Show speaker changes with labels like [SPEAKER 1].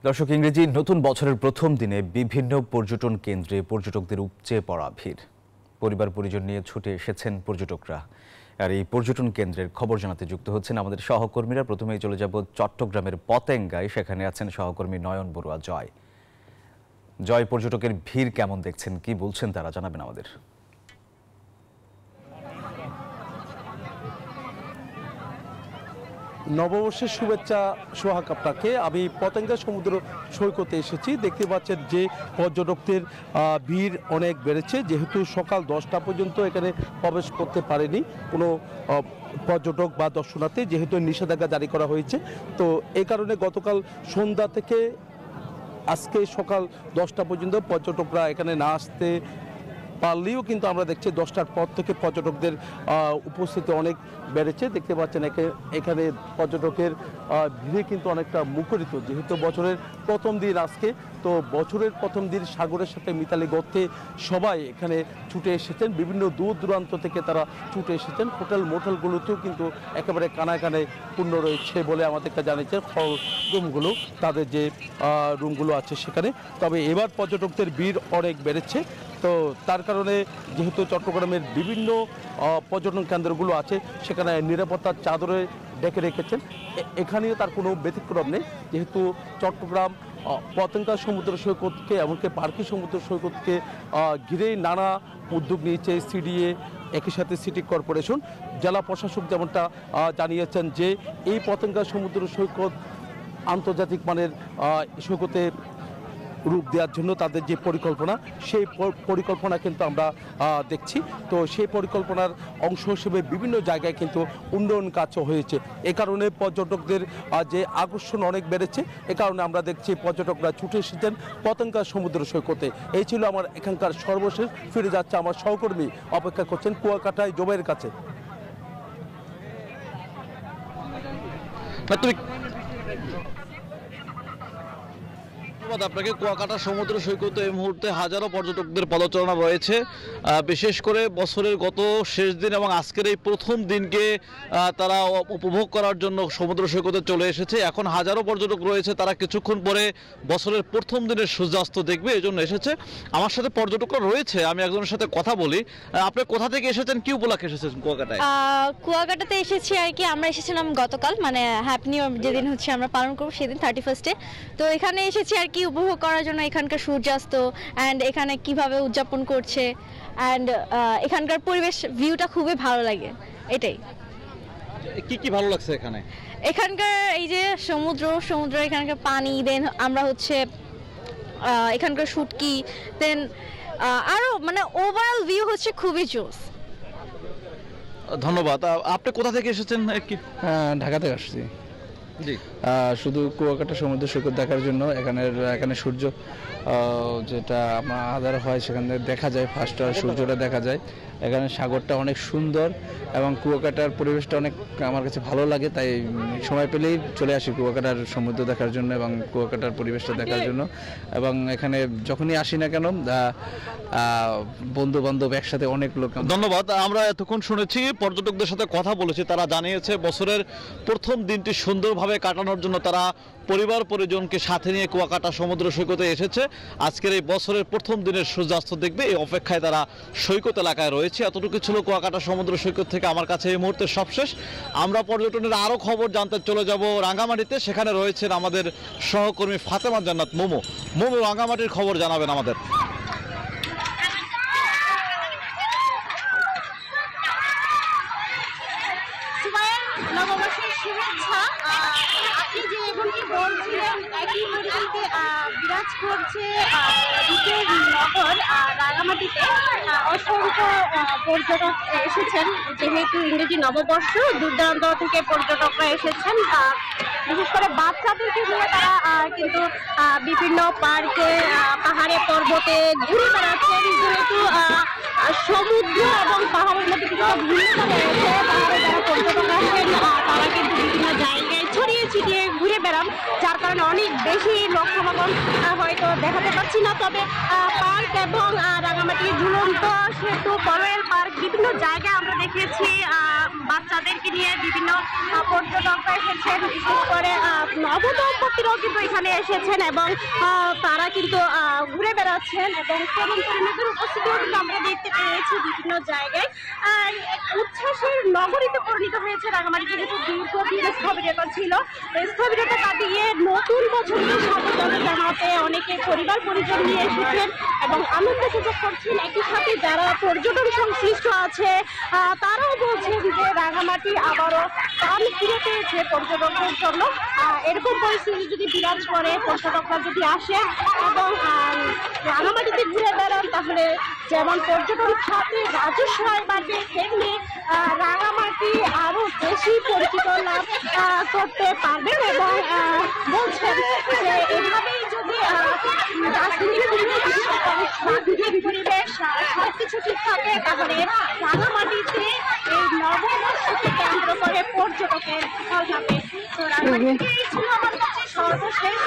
[SPEAKER 1] দর্শক, ইংরেজি নতুন বছরের প্রথম দিনে বিভিন্ন পর্যটন কেন্দ্রে পর্যটকদের উপচে পড়া ভিড়। পরিবার পরিজন নিয়ে ছুটে এসেছেন পর্যটকরা। আর এই পর্যটন কেন্দ্রের খবর জানাতে যুক্ত হচ্ছেন আমাদের সহকর্মীরা। প্রথমেই চলে যাব চট্টগ্রামের পতেঙ্গায়। সেখানে আছেন সহকর্মী নয়ন বড়ুয়া জয়। জয়, পর্যটকের ভিড় কেমন দেখছেন, কি বলছেন তারা, জানাবেন আমাদের।
[SPEAKER 2] নববর্ষের শুভেচ্ছা সোহাগ আপনাকে। আমি পতেঙ্গা সমুদ্র সৈকতে এসেছি। দেখতে পাচ্ছেন যে পর্যটকদের ভিড় অনেক বেড়েছে, যেহেতু সকাল 10টা পর্যন্ত এখানে প্রবেশ করতে পারেনি কোনো পর্যটক বা দর্শনার্থী, যেহেতু নিষেধাজ্ঞা জারি করা হয়েছে। তো এই কারণে গতকাল সন্ধ্যা থেকে আজকে সকাল 10টা পর্যন্ত পর্যটকরা এখানে না আসতে পারলেও কিন্তু আমরা দেখছি 10টার পর থেকে পর্যটকদের উপস্থিতি অনেক বেড়েছে। দেখতে পাচ্ছেন এখানে পর্যটকের ভিড়ে কিন্তু অনেকটা মুখরিত, যেহেতু বছরের প্রথম দিন আজকে। তো বছরের প্রথম দিন সাগরের সাথে মিতালি গর্তে সবাই এখানে ছুটে এসেছেন, বিভিন্ন দূর দূরান্ত থেকে তারা ছুটে এসেছেন। হোটেল মোটেলগুলোতেও কিন্তু একেবারে কানায় কানায় পূর্ণ রয়েছে বলে আমাদেরকে জানিয়েছে হল রুমগুলো, তাদের যে রুমগুলো আছে সেখানে। তবে এবার পর্যটকদের ভিড় অনেক বেড়েছে। তো তার কারণে যেহেতু চট্টগ্রামের বিভিন্ন পর্যটন কেন্দ্রগুলো আছে সেখানে নিরাপত্তার চাদরে ডেকে রেখেছেন। এখানেও তার কোনো ব্যতিক্রম নেই, যেহেতু চট্টগ্রাম পতেঙ্গা সমুদ্র সৈকতকে, এমনকি পার্কি সমুদ্র সৈকতকে ঘিরেই নানা উদ্যোগ নিয়েছে সিডিএ, একই সাথে সিটি কর্পোরেশন। জেলা প্রশাসক যেমনটা জানিয়েছেন যে এই পতেঙ্গা সমুদ্র সৈকত আন্তর্জাতিক মানের সৈকতে রূপ দেওয়ার জন্য তাদের যে পরিকল্পনা, সেই পরিকল্পনা কিন্তু আমরা দেখছি। তো সেই পরিকল্পনার অংশ হিসেবে বিভিন্ন জায়গায় কিন্তু উন্নয়ন কাজও হয়েছে। এ কারণে পর্যটকদের যে আকর্ষণ অনেক বেড়েছে। এ কারণে আমরা দেখছি পর্যটকরা ছুটে এসেছেন পতেঙ্গা সমুদ্র সৈকতে। এই ছিল আমার এখানকার সর্বশেষ। ফিরে যাচ্ছে আমার সহকর্মী, অপেক্ষা করছেন কুয়াকাটায় জবের কাছে।
[SPEAKER 3] আপনাকে কুয়াকাটা সমুদ্র সৈকতে এই মুহূর্তে হাজারো পর্যটকদের পদচারণা রয়েছে। বিশেষ করে বছরের গত শেষ দিন এবং আজকের এই প্রথম দিনকে তারা উপভোগ করার জন্য সমুদ্র সৈকতে চলে এসেছে। এখন হাজারো পর্যটক রয়েছে, তারা কিছুক্ষণ পরে বছরের প্রথম দিনের সূর্যাস্ত দেখবে, এই জন্য এসেছে। আমার সাথে পর্যটকরা রয়েছে, আমি একজনের সাথে কথা বলি। আপনি কোথা থেকে এসেছেন, কি উপলক্ষে এসেছেন কুয়াকাটায়?
[SPEAKER 4] কুয়াকাটাতে এসেছি আর কি, আমরা এসেছিলাম গতকাল, মানে হ্যাপি নিউ ইয়ার যেদিন হচ্ছে আমরা পালন করবো সেদিন 31-এ। তো এখানে এসেছি আর কি উপভোগ করার জন্য এখানকার সূর্যাস্ত অ্যান্ড এখানে কিভাবে উদযাপন করছে অ্যান্ড এখানকার পরিবেশ ভিউটা খুবই ভালো লাগে। এটাই।
[SPEAKER 3] কি কি ভালো লাগছে এখানে?
[SPEAKER 4] এখানকার এই যে সমুদ্র এখানকার পানি, দেন আমরা হচ্ছে এখানকার শুটকি, দেন আরো মানে ওভারঅল ভিউ হচ্ছে খুবই জোস।
[SPEAKER 3] ধন্যবাদ। আপনি কোথা থেকে এসেছেন?
[SPEAKER 5] ঢাকা থেকে আসছি।
[SPEAKER 3] জি,
[SPEAKER 5] শুধু কুয়াকাটা সমুদ্র সৈকত দেখার জন্য। এখানে সূর্য যেটা আমার আধার হয় সেখান থেকে দেখা যায়, ফার্স্ট সূর্যটা দেখা যায়। এখানে সাগরটা অনেক সুন্দর এবং কুয়াকাটার পরিবেশটা অনেক আমার কাছে ভালো লাগে, তাই সময় পেলেই চলে আসি কুয়াকাটার সমুদ্র দেখার জন্য এবং কুয়াকাটার পরিবেশটা দেখার জন্য। এবং এখানে যখনই আসি না কেন বন্ধু বান্ধব একসাথে অনেক লোক।
[SPEAKER 3] ধন্যবাদ। আমরা এতক্ষণ শুনেছি, পর্যটকদের সাথে কথা বলেছি, তারা জানিয়েছে বছরের প্রথম দিনটি সুন্দরভাবে কাটানোর জন্য তারা পরিবার পরিজনকে সাথে নিয়ে কুয়াকাটা সমুদ্র সৈকতে এসেছে। আজকের এই বছরের প্রথম দিনের সূর্যাস্ত দেখবে, এই অপেক্ষায় তারা সৈকত এলাকায় রয়েছে। এতটুকু ছিল কুয়াকাটা সমুদ্র সৈকত থেকে আমার কাছে এই মুহূর্তে সবশেষ। আমরা পর্যটনের আরও খবর জানতে চলে যাব রাঙ্গামাটিতে। সেখানে রয়েছেন আমাদের সহকর্মী ফাতেমা জান্নাত মোমো। রাঙ্গামাটির খবর জানাবেন আমাদের।
[SPEAKER 6] নববর্ষের শুভেচ্ছা। আপনি যে এমনকি বলছিলেন একই পরিস্থিতিতে বিরাজ করছে দ্বীপের নগর রাঙামাটিতে। অসংখ্য পর্যটক এসেছেন, যেহেতু ইংরেজি নববর্ষ, দূর দূরান্ত থেকে পর্যটকরা এসেছেন। বিশেষ করে বাচ্চাদেরকে নিয়ে তারা কিন্তু বিভিন্ন পার্কে, পাহাড়ে, পর্বতে ঘুরে বেড়াচ্ছেন। যেহেতু সমুদ্র এবং পাহাড়ের মধ্যে কিছুটা ভিন্নতা রয়েছে, পাহাড়ে যারা পর্যটক আসেন তারা কিন্তু বিভিন্ন জায়গায় ছড়িয়ে ছিটিয়ে ঘুরে বেড়ান, যার কারণে অনেক বেশি লোক সমাগম হয়তো দেখাতে পাচ্ছি না। তবে পার্ক এবং রাঙামাটি ঝুলন্ত সেতু, বড়েল পার্ক, বিভিন্ন জায়গায় আমরা দেখেছি বাচ্চাদেরকে নিয়ে বিভিন্ন পর্যটকরা এসেছেন, বিশেষ করে নবদম্পতিরাও কিন্তু এখানে এসেছেন এবং তারা কিন্তু ঘুরে বেড়াচ্ছেন এবং তরুণ তরুণীদের উপস্থিতিও কিন্তু আমরা দেখতে পেয়েছি বিভিন্ন জায়গায়। উচ্ছ্বাসের নগরীতে পরিণত হয়েছে রাঙামাটি, যেহেতু দীর্ঘদিন স্থবিরতা ছিল, স্থবিরতা কাটিয়ে নতুন বছরকে স্বাগত জানাতে অনেকে পরিবার পরিজন নিয়ে এসেছেন এবং আনন্দ উপভোগ করছেন। একই সাথে যারা পর্যটন সংশ্লিষ্ট আছে তারাও বলছেন যে রাঙামাটি আবারও প্রাণ ফিরে পেয়েছে পর্যটকদের জন্য। এরকম পরিস্থিতি যদি বিরাজ করে, পর্যটকরা যদি আসে এবং রাঙামাটিতে ঘুরে বেড়ান, তাহলে যেমন পর্যটন খাতে রাজস্ব আয় বাড়বে, তেমনি রাঙামাটি আরো বেশি পরিচিত লাভ করতে পারবেন এবং বলছেন যে এভাবেই যদি রাজনীতিক পরিবেশ সবকিছু ঠিক থাকে, তাহলে রাঙামাটিতে এই নববর্ষকে কেন্দ্র করে পর্যটকের ঢল নামবে। তো রাঙামাটিতে এই ছিল আমার কাছে সর্বশেষ।